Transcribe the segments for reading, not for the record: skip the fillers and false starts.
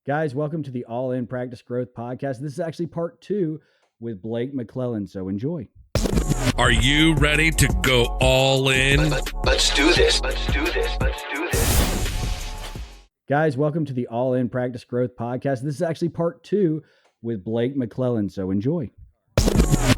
Guys, welcome to the All In Practice Growth Podcast. This is actually part 2 with Blake McClellan, so enjoy. Are you ready to go all in? Let's do this. Let's do this. Let's do this. Guys, welcome to the All In Practice Growth Podcast. This is actually part 2 with Blake McClellan, so enjoy.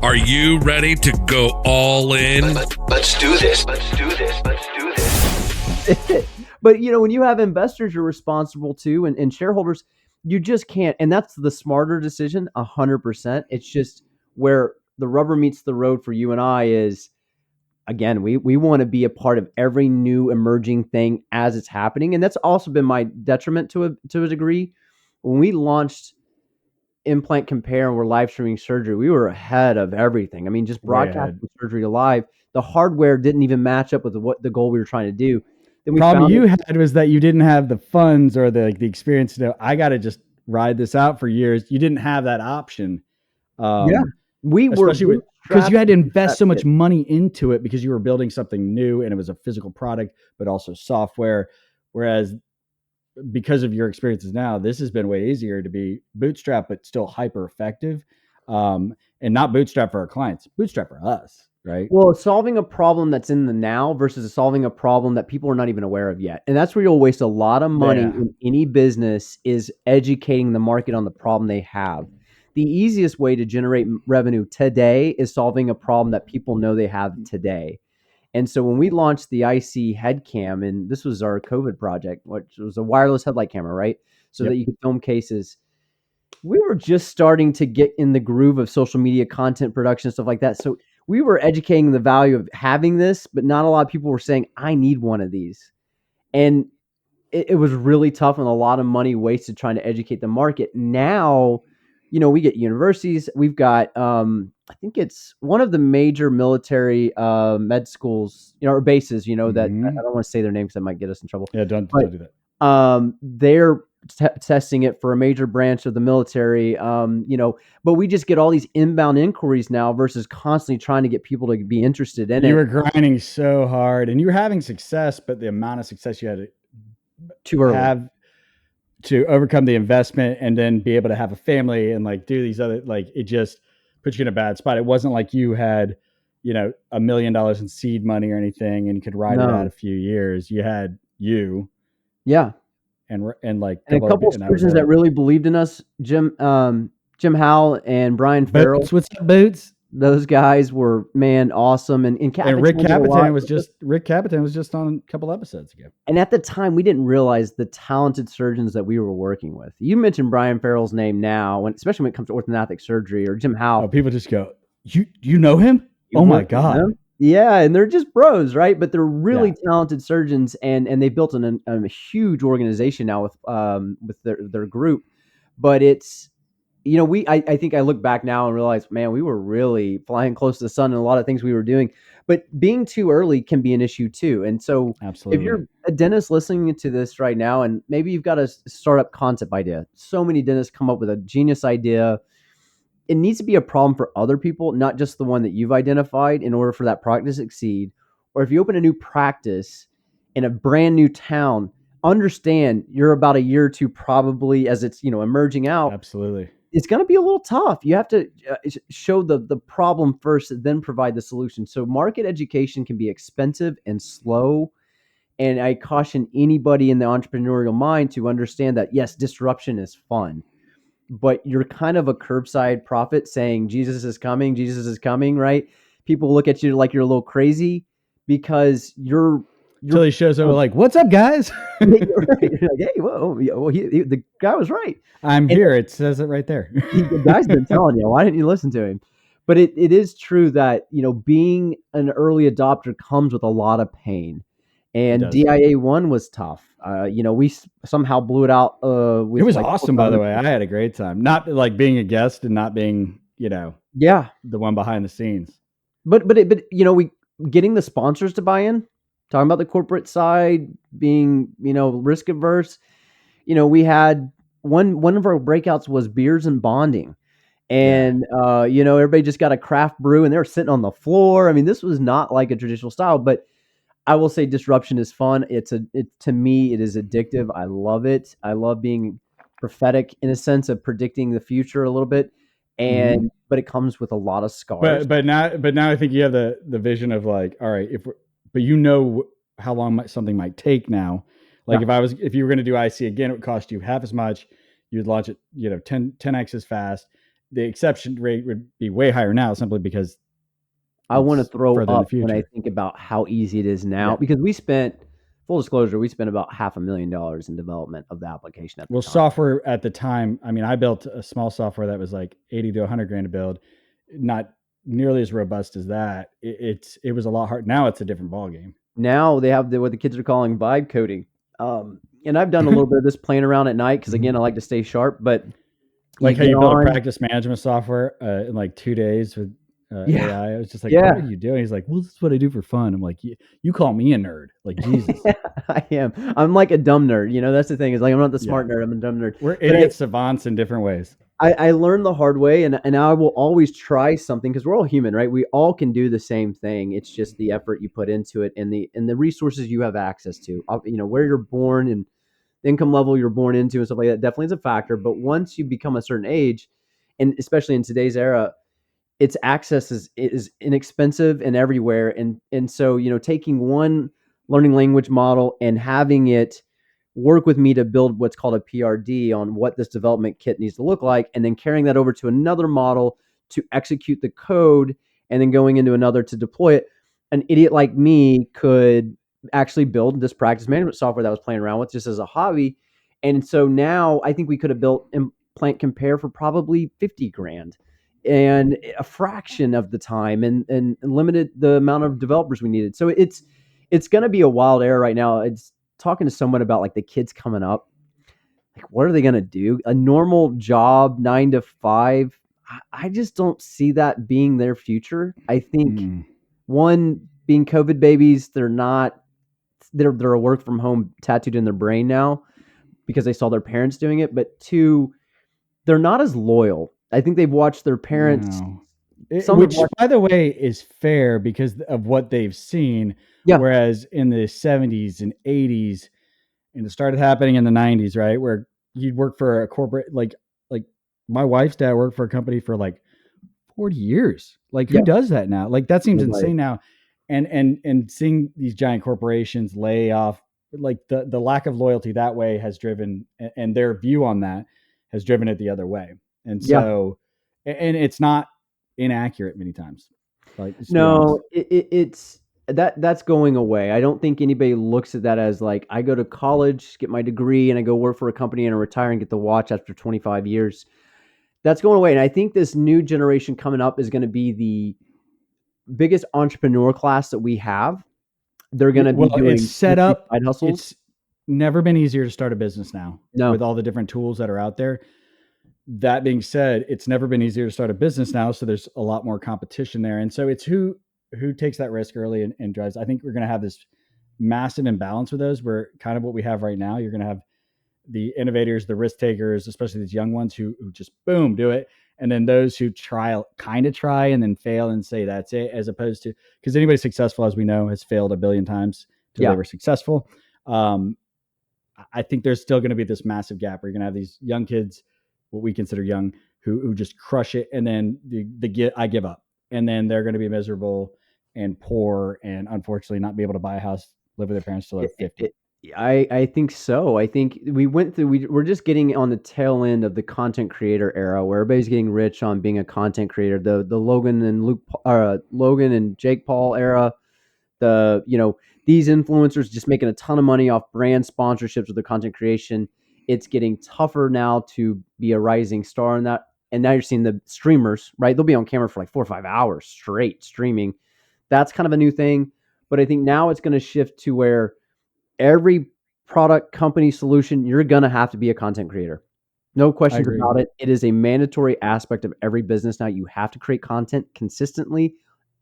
Are you ready to go all in? Let's do this. Let's do this. Let's do this. But, when you have investors you're responsible to and shareholders, you just can't. And that's the smarter decision, 100%. It's just where the rubber meets the road for you and I is, again, we want to be a part of every new emerging thing as it's happening. And that's also been my detriment to a degree. When we launched Implant Compare and we're live streaming surgery, we were ahead of everything. I mean, just broadcasting surgery live, the hardware didn't even match up with what the goal we were trying to do. The problem you had was that you didn't have the funds or the experience to know, I got to just ride this out for years. You didn't have that option. We were, because you had to invest so much money into it because you were building something new and it was a physical product, but also software. Whereas because of your experiences now, this has been way easier to be bootstrap, but still hyper effective. And not bootstrap for our clients, bootstrap for us. Right. Well, solving a problem that's in the now versus solving a problem that people are not even aware of yet. And that's where you'll waste a lot of money in any business is educating the market on the problem they have. The easiest way to generate revenue today is solving a problem that people know they have today. And so when we launched the IC head cam, and this was our COVID project, which was a wireless headlight camera, right? So that you could film cases. We were just starting to get in the groove of social media content production, stuff like that. So we were educating the value of having this, but not a lot of people were saying, I need one of these. And it was really tough and a lot of money wasted trying to educate the market. Now, we get universities. We've got, I think it's one of the major military med schools, or bases, that I don't want to say their names. That might get us in trouble. Yeah, don't do that. They're testing it for a major branch of the military, but we just get all these inbound inquiries now versus constantly trying to get people to be interested in it. You were grinding so hard and you were having success, but the amount of success you had too early have to overcome the investment and then be able to have a family and do these other, it just puts you in a bad spot. It wasn't like you had, $1 million in seed money or anything and could ride it out a few years. You had and a couple of surgeons that really believed in us, Jim Howell and Brian Farrell. What's up, Boots? Those guys were, awesome. And Rick Capitan was just on a couple episodes ago. And at the time, we didn't realize the talented surgeons that we were working with. You mentioned Brian Farrell's name now, especially when it comes to orthodontic surgery, or Jim Howell. Oh, people just go, you know him? Oh my God. Yeah, and they're just bros, right? But they're really talented surgeons, and they built a huge organization now with their group. But it's, I think I look back now and realize, man, we were really flying close to the sun in a lot of things we were doing. But being too early can be an issue too. And so Absolutely. If you're a dentist listening to this right now, and maybe you've got a startup concept idea, so many dentists come up with a genius idea. It needs to be a problem for other people, not just the one that you've identified in order for that product to succeed. Or if you open a new practice in a brand new town, understand you're about a year or two probably as it's, emerging out. Absolutely. It's going to be a little tough. You have to show the problem first, then provide the solution. So market education can be expensive and slow. And I caution anybody in the entrepreneurial mind to understand that, yes, disruption is fun. But you're kind of a curbside prophet saying Jesus is coming, right? People look at you like you're a little crazy because you're until he shows up like, what's up, guys? You're like, hey, whoa, the guy was right. I'm here. It says it right there. The guy's been telling you. Why didn't you listen to him? But it is true that, being an early adopter comes with a lot of pain. And DIA 1 was tough. We somehow blew it out. It was awesome, by the way. I had a great time. Not being a guest and not being, the one behind the scenes. But we getting the sponsors to buy in, talking about the corporate side, being, risk averse. We had one of our breakouts was beers and bonding. And, everybody just got a craft brew and they were sitting on the floor. I mean, this was not like a traditional style, but I will say disruption is fun. To me, it is addictive. I love it. I love being prophetic in a sense of predicting the future a little bit, Mhm. but it comes with a lot of scars. But now I think you have the vision of like, all right, but how long something might take now. Like Yeah. if you were going to do IC again, it would cost you half as much. You'd launch it, 10x as fast. The exception rate would be way higher now simply because I want to it's throw further in the up when I future. think about how easy it is now Yeah. because full disclosure, we spent about $500,000 in development of the application at the Well, time. software at the time, I mean, I built a small software that was like 80 to 100 grand to build, not nearly as robust as that. It was a lot hard. Now it's a different ballgame. Now they have what the kids are calling vibe coding. And I've done a little bit of this playing around at night because again, I like to stay sharp. But you Like how get you build a on, practice management software in like 2 days with yeah, AI. I was just like, yeah, what are you doing? He's like, well, this is what I do for fun. I'm like, you call me a nerd. Like, Jesus. I am. I'm like a dumb nerd. That's the thing is like I'm not the Yeah. smart nerd. I'm a dumb nerd. We're But idiot savants in different ways. I learned the hard way, and I will always try something because we're all human, right? We all can do the same thing. It's just the effort you put into it and the resources you have access to. Where you're born and the income level you're born into and stuff like that definitely is a factor. But once you become a certain age, and especially in today's era, its access is inexpensive and everywhere. And so, taking one learning language model and having it work with me to build what's called a PRD on what this development kit needs to look like, and then carrying that over to another model to execute the code, and then going into another to deploy it. An idiot like me could actually build this practice management software that I was playing around with just as a hobby. And so now I think we could have built Implant Compare for probably 50 grand and a fraction of the time and limited the amount of developers we needed. So it's going to be a wild era right now. It's talking to someone about like the kids coming up. Like, what are they going to do? A normal job, 9 to 5. I just don't see that being their future. I think Mm. one being COVID babies, they're a work from home tattooed in their brain now because they saw their parents doing it. But two, they're not as loyal. I think they've watched their parents. No. Some have Which, watched. by the way, is fair because of what they've seen. Yeah, Whereas in the 70s and 80s, and it started happening in the 90s, right? Where you'd work for a corporate, like my wife's dad worked for a company for like 40 years. Like, who yeah, does that now? Like, that seems nobody. insane now. And seeing these giant corporations lay off, like the lack of loyalty that way has driven, and their view on that has driven it the other way. And Yeah. so, and it's not inaccurate many times. Like, just to be honest. No, it's that's going away. I don't think anybody looks at that as like I go to college, get my degree, and I go work for a company and I retire and get the watch after 25 years. That's going away. And I think this new generation coming up is going to be the biggest entrepreneur class that we have. They're going to be Well, it's doing set up. side hustles. It's never been easier to start a business now with No. all the different tools that are out there. That being said, it's never been easier to start a business now, so there's a lot more competition there. And so it's who takes that risk early and drives. I think we're going to have this massive imbalance with those, where kind of what we have right now, you're going to have the innovators, the risk takers, especially these young ones who just boom, do it. And then those who kind of try and then fail and say that's it, as opposed to, because anybody successful, as we know, has failed a billion times till they Yeah. were successful. I think there's still going to be this massive gap where you're going to have these young kids, what we consider young, who just crush it, and then I give up, and then they're going to be miserable and poor, and unfortunately not be able to buy a house, live with their parents till they're 50. I think so. I think we're just getting on the tail end of the content creator era where everybody's getting rich on being a content creator. The Logan and Jake Paul era. These influencers just making a ton of money off brand sponsorships with their content creation. It's getting tougher now to be a rising star in that. And now you're seeing the streamers, right? They'll be on camera for like 4 or 5 hours straight streaming. That's kind of a new thing. But I think now it's going to shift to where every product, company, solution, you're going to have to be a content creator. No questions agree. about it. It is a mandatory aspect of every business now. You have to create content consistently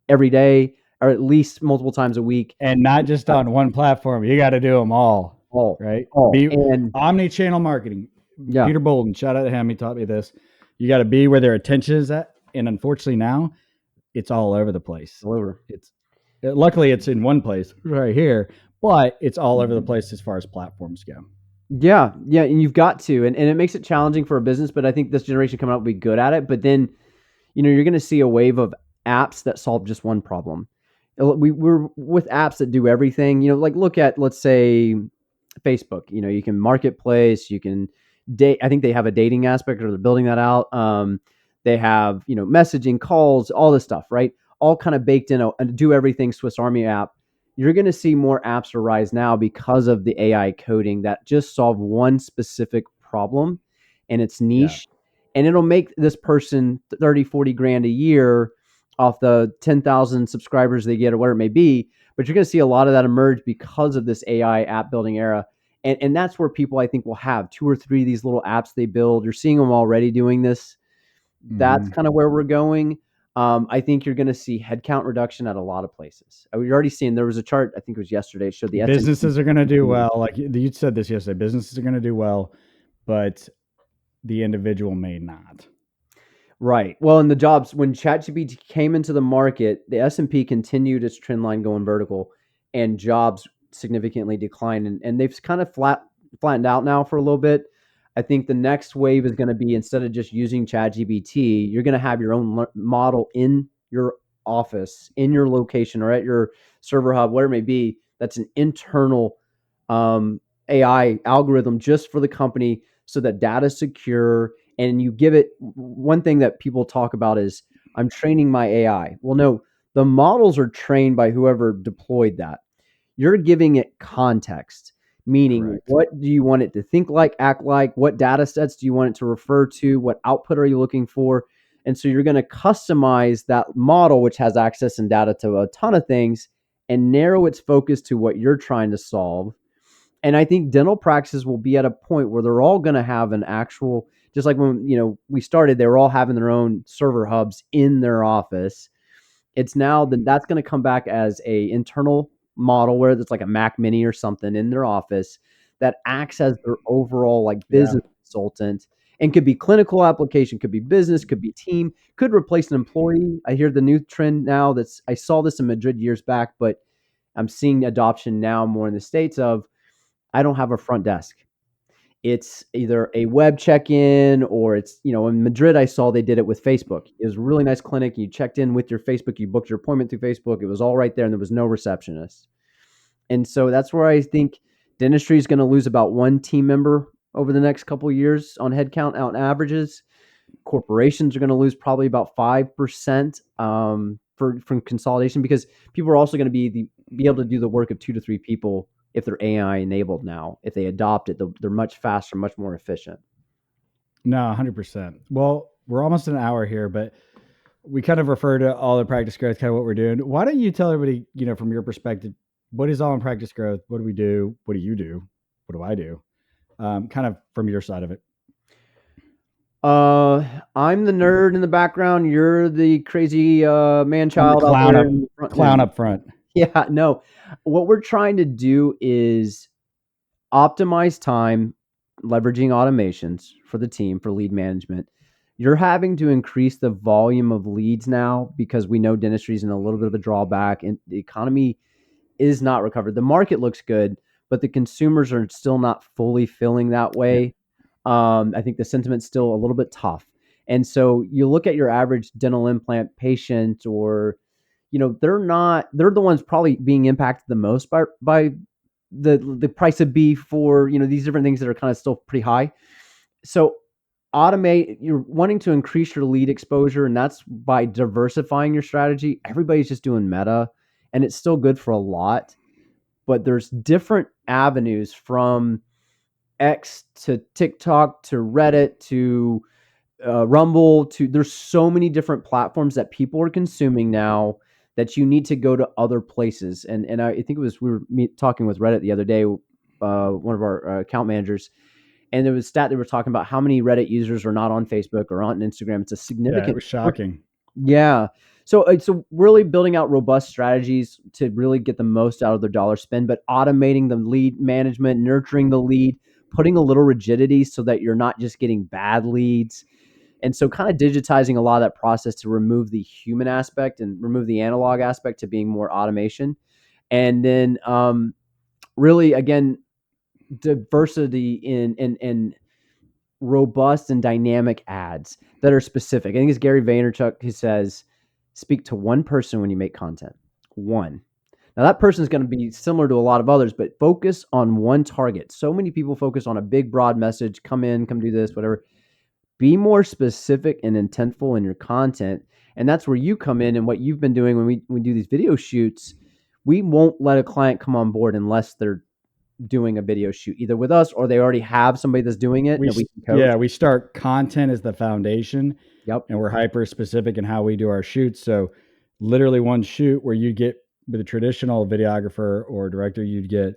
every day or at least multiple times a week. And not just on one platform. You got to do them all, right? Be And omni-channel marketing. yeah, Peter Bolden, shout out to him. He taught me this. You got to be where their attention is at. And unfortunately now it's all over the place. all over. Luckily it's in one place right here, but it's all over the place as far as platforms go. Yeah, yeah, and you've got to, and it makes it challenging for a business. But I think this generation coming up will be good at it. But then, you're going to see a wave of apps that solve just one problem. We're with apps that do everything. Like look at, let's say, Facebook. You can marketplace, you can date. I think they have a dating aspect, or they're building that out. They have messaging, calls, all this stuff, right? All kind of baked in a do everything Swiss Army app. You're going to see more apps arise now because of the AI coding that just solve one specific problem, and it's Yeah. niche, and it'll make this person 30, 40 grand a year off the 10,000 subscribers they get or whatever it may be. But you're going to see a lot of that emerge because of this AI app building era. And that's where people, I think, will have two or three of these little apps they build. You're seeing them already doing this. That's Mhm. kind of where we're going. I think you're going to see headcount reduction at a lot of places. We've already seen, there was a chart, I think it was yesterday, showed the S&P. Businesses are going to do well. Like you said this yesterday, businesses are going to do well, but the individual may not. Right. Well, in the jobs, when ChatGPT came into the market, the S&P continued its trend line going vertical, and jobs significantly declined, and they've kind of flattened out now for a little bit. I think the next wave is going to be, instead of just using ChatGPT, you're going to have your own model in your office, in your location, or at your server hub, whatever it may be. That's an internal AI algorithm just for the company, so that data is secure. And you give it, one thing that people talk about is, I'm training my AI. Well, no, the models are trained by whoever deployed that. You're giving it context, meaning Correct. what do you want it to think like, act like, what data sets do you want it to refer to, what output are you looking for? And so you're going to customize that model, which has access and data to a ton of things, and narrow its focus to what you're trying to solve. And I think dental practices will be at a point where they're all going to have an actual, just like when we started, they were all having their own server hubs in their office. It's now that that's going to come back as a internal model, where it's like a Mac Mini or something in their office that acts as their overall like Yeah. business consultant, and could be clinical application, could be business, could be team, could replace an employee. I hear the new trend now, I saw this in Madrid years back, but I'm seeing adoption now more in the States of, I don't have a front desk. It's either a web check-in, or it's, in Madrid, I saw they did it with Facebook. It was a really nice clinic. You checked in with your Facebook, you booked your appointment through Facebook. It was all right there, and there was no receptionist. And so that's where I think dentistry is going to lose about one team member over the next couple of years on headcount out averages. Corporations are going to lose probably about 5% from consolidation, because people are also going to be able to do the work of 2 to 3 people if they're AI enabled now. If they adopt it, they're much faster, much more efficient. No, 100%. Well, we're almost an hour here, but we kind of refer to all the practice growth, kind of what we're doing. Why don't you tell everybody, from your perspective, what is all in practice growth? What do we do? What do you do? What do I do? Kind of from your side of it. I'm the nerd in the background. You're the crazy man I'm the child out there in the front clown end. up front. Yeah, no. What we're trying to do is optimize time, leveraging automations for the team for lead management. You're having to increase the volume of leads now, because we know dentistry is in a little bit of a drawback, and the economy is not recovered. The market looks good, but the consumers are still not fully feeling that Yeah. way. I think the sentiment's still a little bit tough. And so you look at your average dental implant patient, or they're the ones probably being impacted the most by the price of beef, or these different things that are kind of still pretty high. So you're wanting to increase your lead exposure, and that's by diversifying your strategy. Everybody's just doing meta, and it's still good for a lot, but there's different avenues, from X to TikTok to Reddit to Rumble to, there's so many different platforms that people are consuming now, that you need to go to other places. And I think it was, we were talking with Reddit the other day, one of our account managers, and there was a stat they were talking about how many Reddit users are not on Facebook or on Instagram. It's a Yeah, it significant was shocking. Yeah. So really building out robust strategies to really get the most out of their dollar spend, but automating the lead management, nurturing the lead, putting a little rigidity so that you're not just getting bad leads. And so kind of digitizing a lot of that process to remove the human aspect and remove the analog aspect, to being more automation. And then really, again, diversity in robust and dynamic ads that are specific. I think it's Gary Vaynerchuk who says, speak to one person when you make content. One. Now that person is going to be similar to a lot of others, but focus on one target. So many people focus on a big, broad message. Come in, come do this, whatever. Be more specific and intentful in your content. And that's where you come in, and what you've been doing when we do these video shoots. We won't let a client come on board unless they're doing a video shoot either with us or they already have somebody that's doing it that we can coach. Yeah, we start content as the foundation. Yep. And we're hyper specific in how we do our shoots. So literally one shoot where you get with a traditional videographer or director, you'd get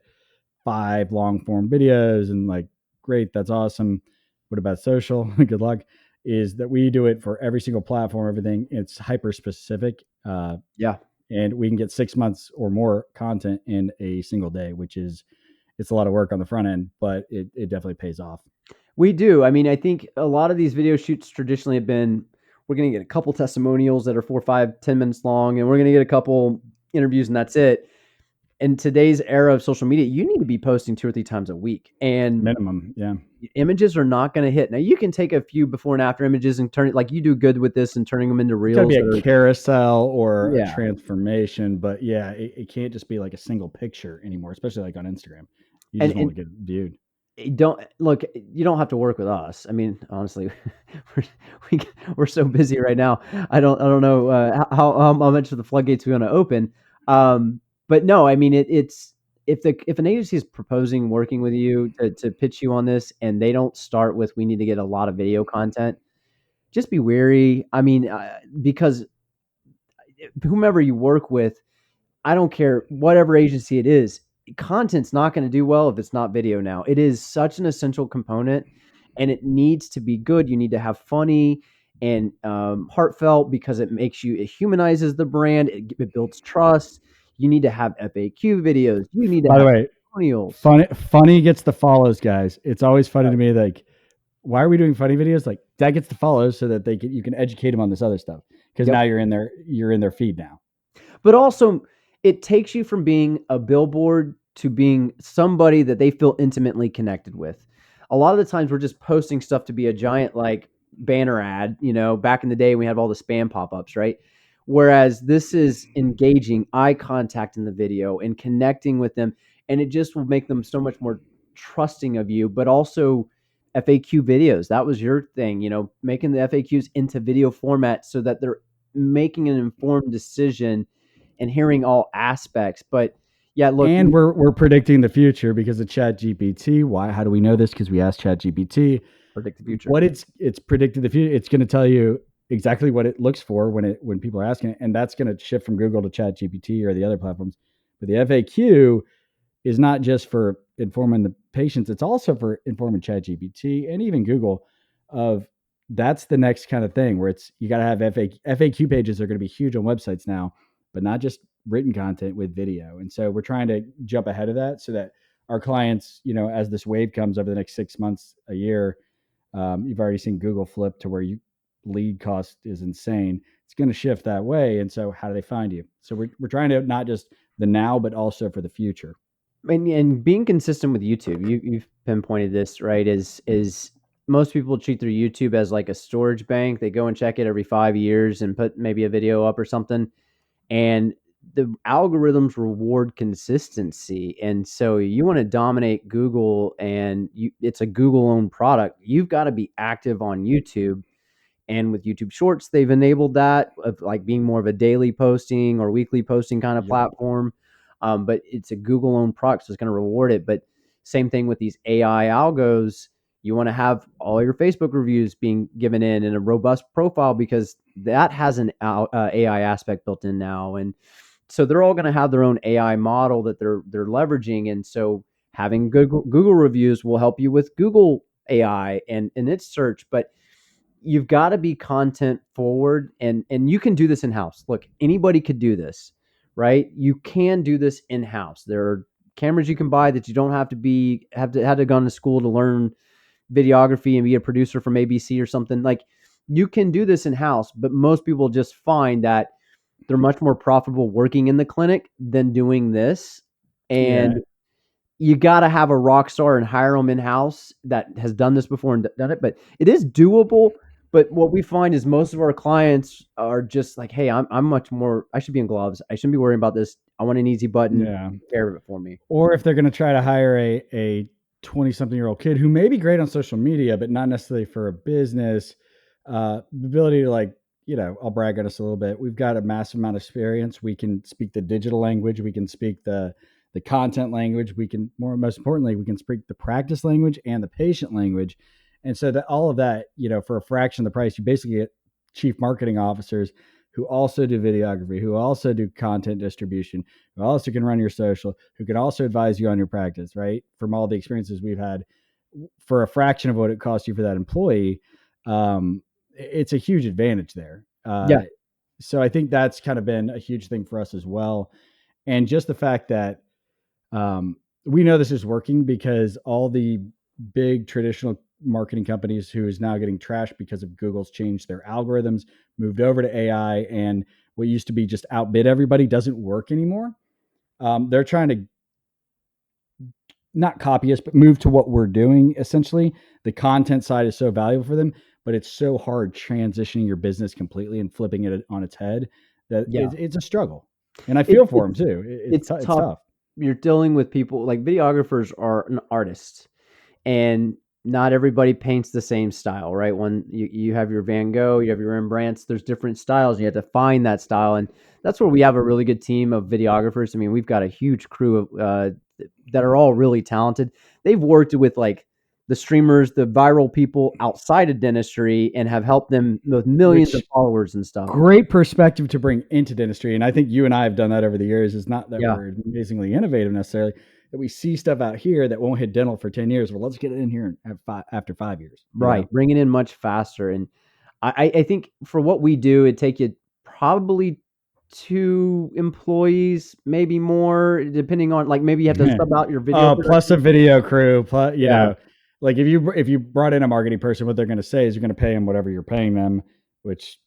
5 long form videos and like, great, that's awesome. What about social? Good luck. Is that we do it for every single platform, everything. It's hyper specific. Yeah. And we can get 6 months or more content in a single day, which is, it's a lot of work on the front end, but it definitely pays off. We do. I mean, I think a lot of these video shoots traditionally have been, we're going to get a couple testimonials that are 4, 5, 10 minutes long, and we're going to get a couple interviews and that's it. In today's era of social media, you need to be posting 2 or 3 times a week, and Minimum. Yeah. images are not going to hit. Now you can take a few before and after images and turn it, like you do good with this, and turning them into It's gotta reels. be a carousel or Yeah. a transformation, but yeah, it can't just be like a single picture anymore, especially like on Instagram. You just want to get viewed. You don't have to work with us. I mean, honestly, we're so busy right now. I don't know how much of the floodgates we want to open. But no, I mean, it's if an agency is proposing working with you to pitch you on this, and they don't start with, we need to get a lot of video content, just be wary. I mean, because whomever you work with, I don't care whatever agency it is, content's not going to do well if it's not video now. It is such an essential component, and it needs to be good. You need to have funny and heartfelt, because it humanizes the brand. It builds trust. You need to have FAQ videos. You need to By have the way, testimonials. funny gets the follows, guys. It's always funny to me, like, why are we doing funny videos? Like, that gets the follows so that you can educate them on this other stuff, because now you're in their feed now. But also, it takes you from being a billboard to being somebody that they feel intimately connected with. A lot of the times we're just posting stuff to be a giant like banner ad. Back in the day we had all the spam pop-ups, right? Whereas this is engaging, eye contact in the video and connecting with them. And it just will make them so much more trusting of you. But also FAQ videos. That was your thing, making the FAQs into video format so that they're making an informed decision and hearing all aspects. But yeah, look, and we're predicting the future because of ChatGPT. Why? How do we know this? Because we asked ChatGPT. Predict the future. What it's predicted the future. It's going to tell you exactly what it looks for when people are asking it, and that's going to shift from Google to ChatGPT or the other platforms. But the FAQ is not just for informing the patients; it's also for informing ChatGPT and even Google. That's the next kind of thing where you got to have FAQ pages are going to be huge on websites now, but not just written content with video. And so we're trying to jump ahead of that so that our clients, as this wave comes over the next 6 months, a year, you've already seen Google flip to where lead cost is insane. It's going to shift that way. And so how do they find you? So we're trying to not just the now, but also for the future. And being consistent with YouTube, you've pinpointed this, right? Is most people treat their YouTube as like a storage bank. They go and check it every 5 years and put maybe a video up or something. And the algorithms reward consistency. And so you want to dominate Google, and it's a Google-owned product. You've got to be active on YouTube. And with YouTube Shorts, they've enabled that of like being more of a daily posting or weekly posting kind of platform. But it's a Google-owned product, so it's going to reward it. But same thing with these AI algos. You want to have all your Facebook reviews being given in a robust profile, because that has an AI aspect built in now. And so they're all going to have their own AI model that they're leveraging. And so having Google reviews will help you with Google AI and its search. But you've got to be content forward, and you can do this in-house. Look, anybody could do this, right? You can do this in-house. There are cameras you can buy that you don't have to gone to school to learn videography and be a producer from ABC or something. Like, you can do this in-house, but most people just find that they're much more profitable working in the clinic than doing this. And you got to have a rock star and hire them in house that has done this before and done it. But it is doable. But what we find is most of our clients are just like, hey, I'm much more, I should be in gloves. I shouldn't be worrying about this. I want an easy button. Yeah. Take care of it for me. Or if they're going to try to hire a 20-something-year-old kid who may be great on social media, but not necessarily for a business, the ability to, like, I'll brag on us a little bit. We've got a massive amount of experience. We can speak the digital language. We can speak the content language. We can, most importantly, we can speak the practice language and the patient language. And so that all of that, for a fraction of the price, you basically get chief marketing officers who also do videography, who also do content distribution, who also can run your social, who can also advise you on your practice, right? From all the experiences we've had, for a fraction of what it costs you for that employee, it's a huge advantage there. Yeah. So I think that's kind of been a huge thing for us as well. And just the fact that we know this is working because all the big traditional marketing companies who is now getting trashed because of Google's changed their algorithms, moved over to AI, and what used to be just outbid everybody doesn't work anymore. They're trying to not copy us, but move to what we're doing. Essentially, the content side is so valuable for them, but it's so hard transitioning your business completely and flipping it on its head that it's a struggle. And I feel for them too. It's tough. You're dealing with people like videographers are an artist, and not everybody paints the same style, right? When you have your Van Gogh, you have your Rembrandts, there's different styles. You have to find that style. And that's where we have a really good team of videographers. I mean, we've got a huge crew of, that are all really talented. They've worked with like the streamers, the viral people outside of dentistry, and have helped them with millions of followers and stuff. Great perspective to bring into dentistry. And I think you and I have done that over the years. It's not that we're amazingly innovative necessarily, that we see stuff out here that won't hit dental for 10 years. Well, let's get it in here after 5 years. Right. Bring it in much faster. And I think for what we do, it'd take you probably 2 employees, maybe more, depending on, like, maybe you have to sub out your video. Plus a video crew, plus, you know, like if you brought in a marketing person, what they're going to say is you're going to pay them whatever you're paying them, which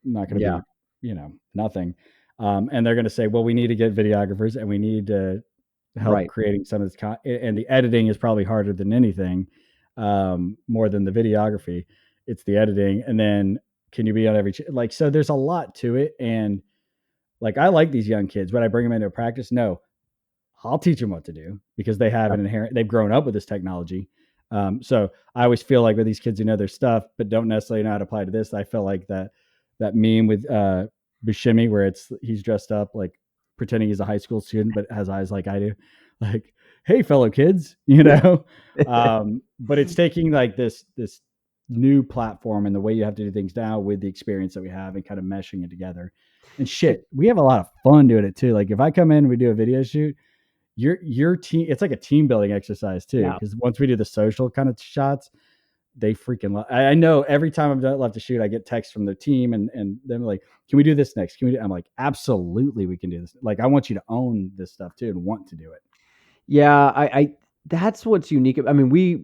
not going to be, nothing. And they're going to say, well, we need to get videographers and we need to help creating some of this and the editing is probably harder than anything, more than the videography. It's the editing. And then can you be on every, so there's a lot to it. And like, I like these young kids, but I bring them into a practice. No, I'll teach them what to do because they have an inherent, they've grown up with this technology. So I always feel like with these kids who know their stuff, but don't necessarily know how to apply to this, I feel like that meme with, Buscemi, where he's dressed up like pretending he's a high school student, but has eyes like I do. Like, hey, fellow kids, but it's taking like this new platform and the way you have to do things now with the experience that we have and kind of meshing it together. And shit, we have a lot of fun doing it too. Like if I come in and we do a video shoot, your team, it's like a team building exercise too. Because once we do the social kind of shots, they freaking love. I know every time I'm left to shoot, I get texts from the team and them like, can we do this next? Can we I'm like, absolutely, we can do this. Like, I want you to own this stuff too and want to do it. Yeah, I that's what's unique. I mean, we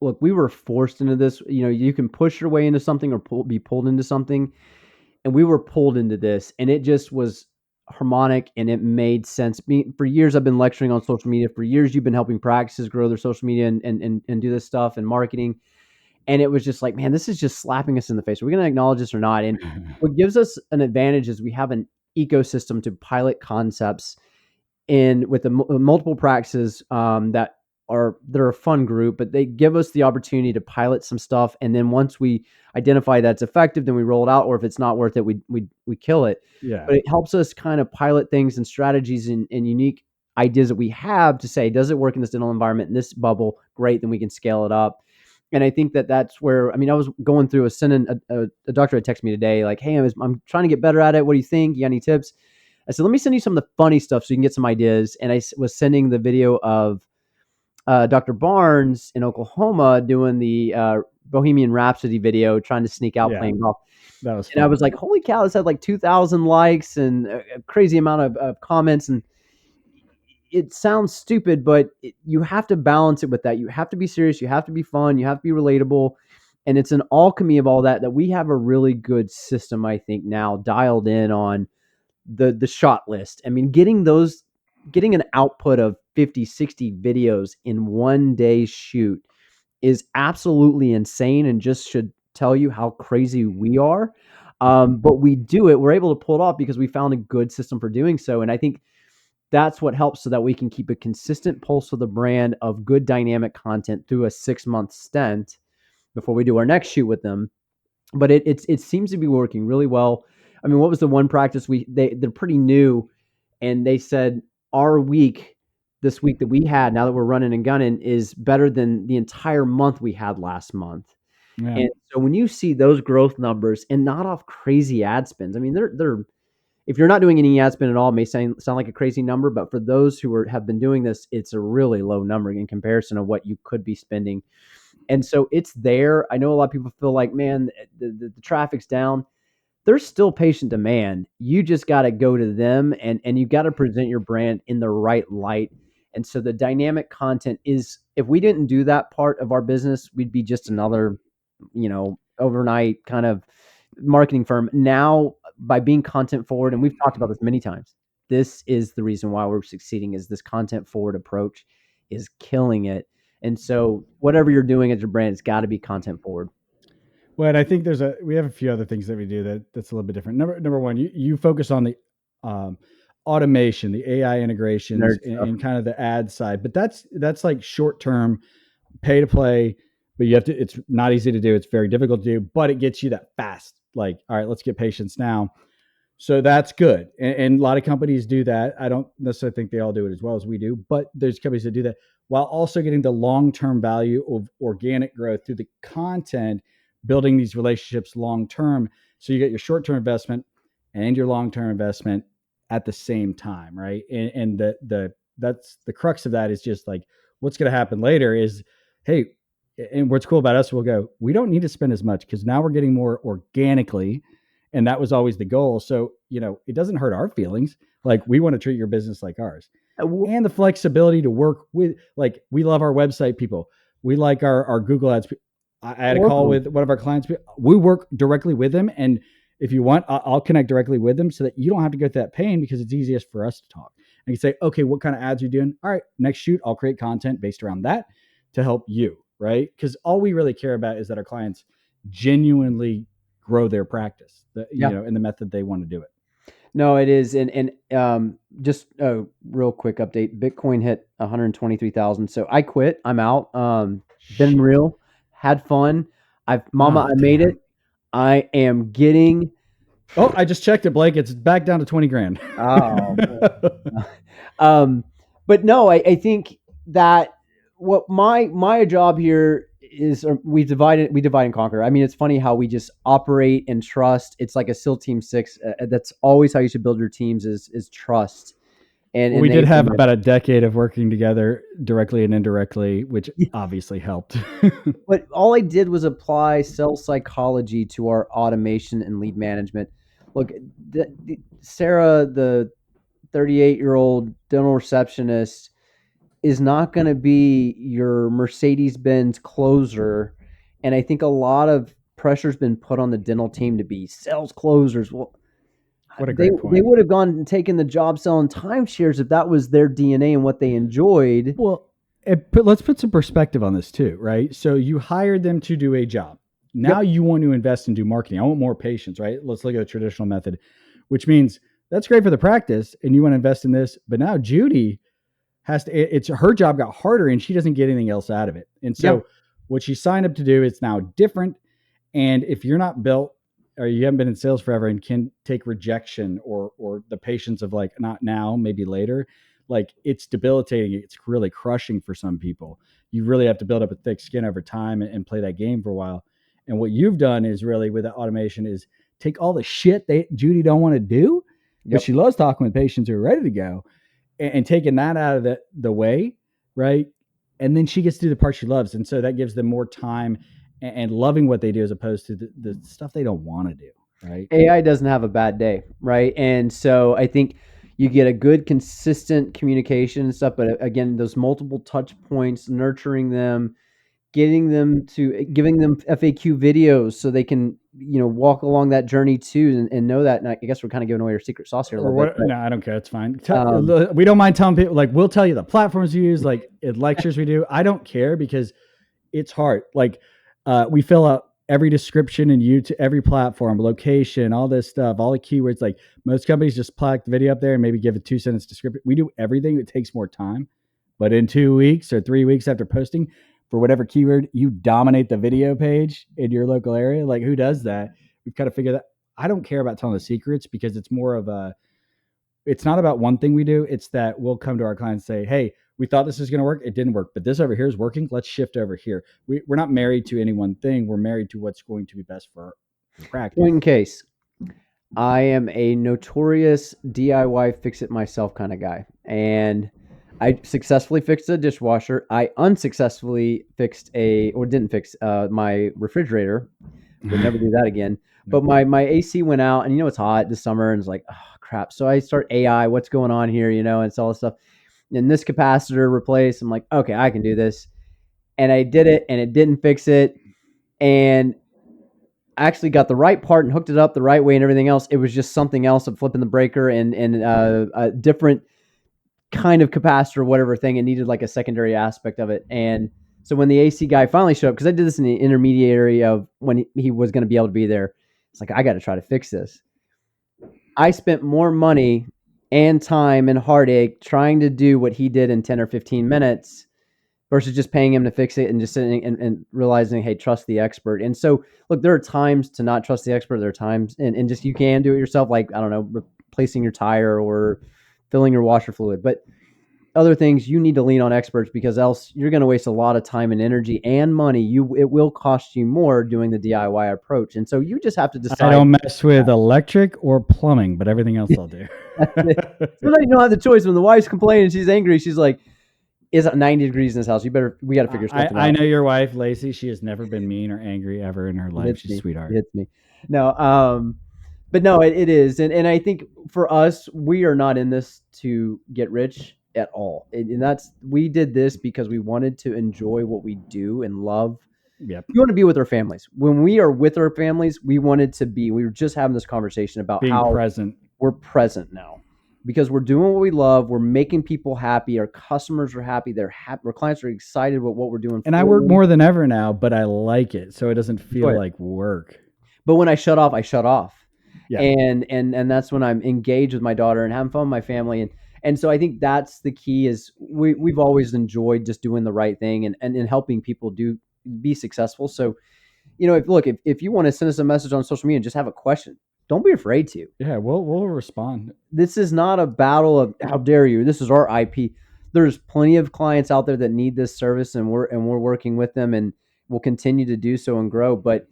were forced into this. You can push your way into something or be pulled into something, and we were pulled into this, and it just was harmonic and it made sense. For years, I've been lecturing on social media. For years, you've been helping practices grow their social media and do this stuff and marketing. And it was just like, man, this is just slapping us in the face. Are we going to acknowledge this or not? And what gives us an advantage is we have an ecosystem to pilot concepts in with the multiple practices that they're a fun group, but they give us the opportunity to pilot some stuff. And then once we identify that's effective, then we roll it out. Or if it's not worth it, we kill it. Yeah. But it helps us kind of pilot things and strategies and unique ideas that we have to say, does it work in this dental environment, in this bubble? Great. Then we can scale it up. And I think that's where, I was going through a doctor had texted me today, like, hey, I'm trying to get better at it. What do you think? You got any tips? I said, let me send you some of the funny stuff so you can get some ideas. And I was sending the video of Dr. Barnes in Oklahoma doing the Bohemian Rhapsody video, trying to sneak out playing golf. That was fun. And I was like, holy cow, this had like 2,000 likes and a crazy amount of comments. And it sounds stupid, but you have to balance it with that. You have to be serious. You have to be fun. You have to be relatable. And it's an alchemy of all that we have a really good system, I think, now dialed in on the shot list. I mean, getting an output of 50, 60 videos in one day shoot is absolutely insane and just should tell you how crazy we are. But we do it. We're able to pull it off because we found a good system for doing so. And I think that's what helps so that we can keep a consistent pulse of the brand of good dynamic content through a 6-month stint before we do our next shoot with them. But it seems to be working really well. I mean, what was the one practice they're pretty new, and they said our week this week that we had, now that we're running and gunning, is better than the entire month we had last month. Yeah. And so when you see those growth numbers and not off crazy ad spends, I mean, they're if you're not doing any ad spend at all, it may sound like a crazy number, but for those who have been doing this, it's a really low number in comparison to what you could be spending. And so it's there. I know a lot of people feel like, man, the traffic's down. There's still patient demand. You just got to go to them and you got to present your brand in the right light. And so the dynamic content is, if we didn't do that part of our business, we'd be just another, overnight kind of marketing firm. Now, by being content forward, and we've talked about this many times, this is the reason why we're succeeding, is this content forward approach is killing it. And so whatever you're doing as your brand, it's got to be content forward. Well, and I think we have a few other things that we do that's a little bit different. Number one, you focus on the automation, the AI integrations, and kind of the ad side, but that's like short term, pay to play. But you have to. It's not easy to do. It's very difficult to do, but it gets you that fast. Like, all right, let's get patients now. So that's good. And a lot of companies do that. I don't necessarily think they all do it as well as we do, but there's companies that do that while also getting the long-term value of organic growth through the content, building these relationships long-term. So you get your short-term investment and your long-term investment at the same time, right? And that's the crux of that, is just like, what's going to happen later is, hey, and what's cool about us, we'll go, we don't need to spend as much because now we're getting more organically. And that was always the goal. So, it doesn't hurt our feelings. Like, we want to treat your business like ours. And the flexibility to work with, like, we love our website people. We like our Google ads. I had a call with one of our clients. We work directly with them. And if you want, I'll connect directly with them so that you don't have to go through that pain, because it's easiest for us to talk. And you say, okay, what kind of ads are you doing? All right, next shoot, I'll create content based around that to help you. Right? Because all we really care about is that our clients genuinely grow their practice, in the method they want to do it. No, it is. And just a real quick update. Bitcoin hit 123,000. So I quit. I'm out. Been real, had fun. I made it. I am getting. Oh, I just checked it, Blake. It's back down to 20 grand. But no, I think that what my job here is, we divide and conquer. I mean, it's funny how we just operate and trust. It's like a SEAL Team 6. That's always how you should build your teams, is trust. And we did have about a decade of working together directly and indirectly, which obviously helped. But all I did was apply sales psychology to our automation and lead management. Look, Sarah, the 38-year-old dental receptionist, is not going to be your Mercedes-Benz closer. And I think a lot of pressure's been put on the dental team to be sales closers. Well, what a great point. They would have gone and taken the job selling timeshares if that was their DNA and what they enjoyed. Well, let's put some perspective on this too, right? So you hired them to do a job. Now you want to invest and do marketing. I want more patients, right? Let's look at the traditional method, which means that's great for the practice and you want to invest in this. But now Judy it's her job got harder and she doesn't get anything else out of it. And so what she signed up to do is now different. And if you're not built, or you haven't been in sales forever and can take rejection or the patience of like, not now, maybe later, like, it's debilitating. It's really crushing for some people. You really have to build up a thick skin over time and play that game for a while. And what you've done is really, with that automation, is take all the shit Judy don't want to do, but she loves talking with patients who are ready to go, and taking that out of the way, right? And then she gets to do the part she loves. And so that gives them more time and loving what they do, as opposed to the stuff they don't want to do, right? AI doesn't have a bad day, right? And so I think you get a good, consistent communication and stuff. But again, those multiple touch points, nurturing them, giving them FAQ videos so they can, walk along that journey too and know that. And I guess we're kind of giving away our secret sauce here a little bit. No, I don't care. It's fine. Um, We don't mind telling people, like, we'll tell you the platforms we use, like lectures we do. I don't care because it's hard. Like, we fill out every description in YouTube, every platform, location, all this stuff, all the keywords. Like most companies just plug the video up there and maybe give a 2-sentence description. We do everything. It takes more time, but in 2 weeks or 3 weeks after posting for whatever keyword, you dominate the video page in your local area. Like, who does that? We've kind of figured that. I don't care about telling the secrets because it's more of it's not about one thing we do. It's that we'll come to our clients and say, hey, we thought this was going to work. It didn't work, but this over here is working. Let's shift over here. We're not married to any one thing. We're married to what's going to be best for our practice. Point in case, I am a notorious DIY fix it myself kind of guy. And I successfully fixed a dishwasher. I unsuccessfully didn't fix my refrigerator. Would never do that again. But my AC went out, and it's hot this summer, and it's like, oh crap. So I start AI, what's going on here, and it's all this stuff. And this capacitor replaced. I'm like, okay, I can do this. And I did it, and it didn't fix it. And I actually got the right part and hooked it up the right way and everything else. It was just something else of flipping the breaker and a different kind of capacitor or whatever thing. It needed like a secondary aspect of it. And so when the AC guy finally showed up, because I did this in the intermediary of when he was going to be able to be there, it's like, I got to try to fix this. I spent more money and time and heartache trying to do what he did in 10 or 15 minutes versus just paying him to fix it and just sitting and realizing, hey, trust the expert. And so, look, there are times to not trust the expert. There are times, and just you can do it yourself, like, I don't know, replacing your tire or filling your washer fluid. But other things, you need to lean on experts because else you're going to waste a lot of time and energy and money. It will cost you more doing the DIY approach. And so you just have to decide. I don't mess with electric or plumbing, but everything else I'll do. Sometimes you don't have the choice. When the wife's complaining, she's angry. She's like, it's 90 degrees in this house. We got to figure something out. I know your wife, Lacey. She has never been mean or angry ever in her life. She's a sweetheart. It hits me. No, but no, it is. And I think for us, we are not in this to get rich at all. And we did this because we wanted to enjoy what we do and love. Yep. We want to be with our families. When we are with our families, we were just having this conversation about being how present. We're present now because we're doing what we love. We're making people happy. Our customers are happy. They're happy. Our clients are excited with what we're doing. And I work more than ever now, but I like it. So it doesn't feel like work. But when I shut off, I shut off. Yeah. And that's when I'm engaged with my daughter and having fun with my family. And so I think that's the key is we've always enjoyed just doing the right thing and helping people be successful. So, if you want to send us a message on social media and just have a question, don't be afraid to. Yeah, we'll respond. This is not a battle of how dare you. This is our IP. There's plenty of clients out there that need this service and we're working with them and we'll continue to do so and grow. But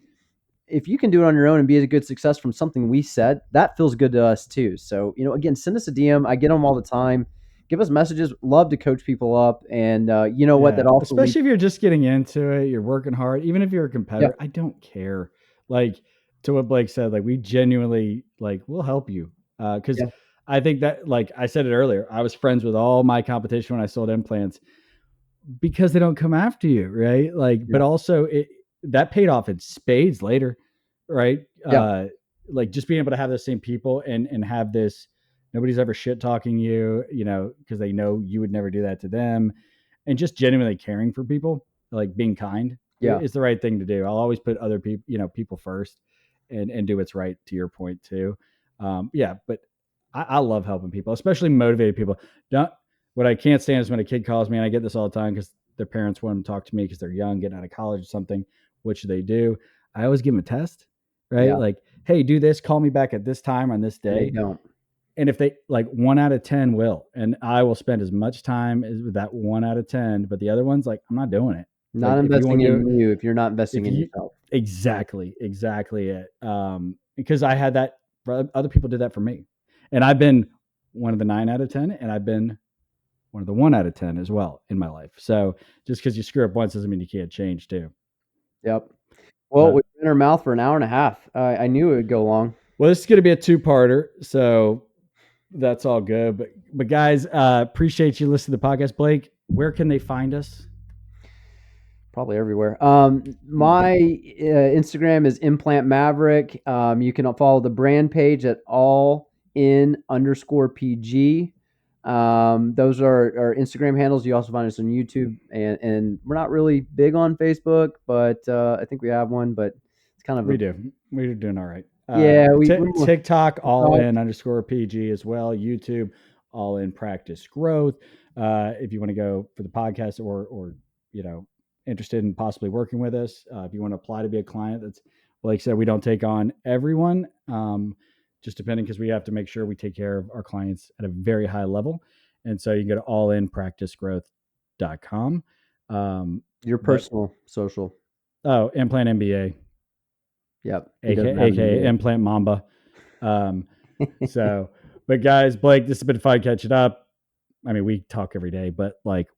if you can do it on your own and be a good success from something we said, that feels good to us too. So, again, send us a DM. I get them all the time. Give us messages. Love to coach people up. And what? That also, especially if you're just getting into it, you're working hard. Even if you're a competitor, I don't care. Like to what Blake said, like we genuinely we'll help you. Because I think that, like I said it earlier, I was friends with all my competition when I sold implants because they don't come after you, right? But also that paid off in spades later, right? Yeah. Just being able to have those same people and have this, nobody's ever shit talking you, because they know you would never do that to them, and just genuinely caring for people, like being kind, is the right thing to do. I'll always put other people, people first, and do what's right. To your point too, But I love helping people, especially motivated people. What I can't stand is when a kid calls me, and I get this all the time because their parents want them to talk to me because they're young, getting out of college or something. What should they do? I always give them a test, right? Yeah. Like, hey, do this, call me back at this time on this day. They don't. And if they 1 out of 10 will, and I will spend as much time as with that 1 out of 10, but the other ones, I'm not doing it. Not investing in you if you're not investing in yourself. Exactly it. Because I had that, other people did that for me. And I've been one of the 9 out of 10, and I've been one of the 1 out of 10 as well in my life. So just because you screw up once doesn't mean you can't change too. Yep. Well, we've been in our mouth for an hour and a half. I knew it would go long. Well, this is going to be a 2-parter, so that's all good. But guys, appreciate you listening to the podcast. Blake, where can they find us? Probably everywhere. My Instagram is Implant Maverick. You can follow the brand page at all_in_PG. Those are our Instagram handles. You also find us on YouTube, and we're not really big on Facebook, but I think we have one, but it's kind of we're doing all right. Yeah, TikTok all_in_PG as well. YouTube all in practice growth. If you want to go for the podcast or interested in possibly working with us, if you want to apply to be a client, that's like I said, we don't take on everyone. Just depending, because we have to make sure we take care of our clients at a very high level. And so you can go to allinpracticegrowth.com. Your personal social. Oh, Implant MBA. Yep. AKA Implant Mamba. But guys, Blake, this has been fun catching up. I mean, we talk every day, but like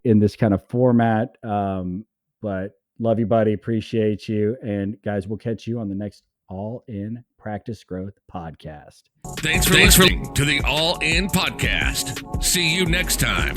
in this kind of format. But love you, buddy. Appreciate you. And guys, we'll catch you on the next All In Practice Growth podcast. Thanks for listening to the All In podcast. See you next time.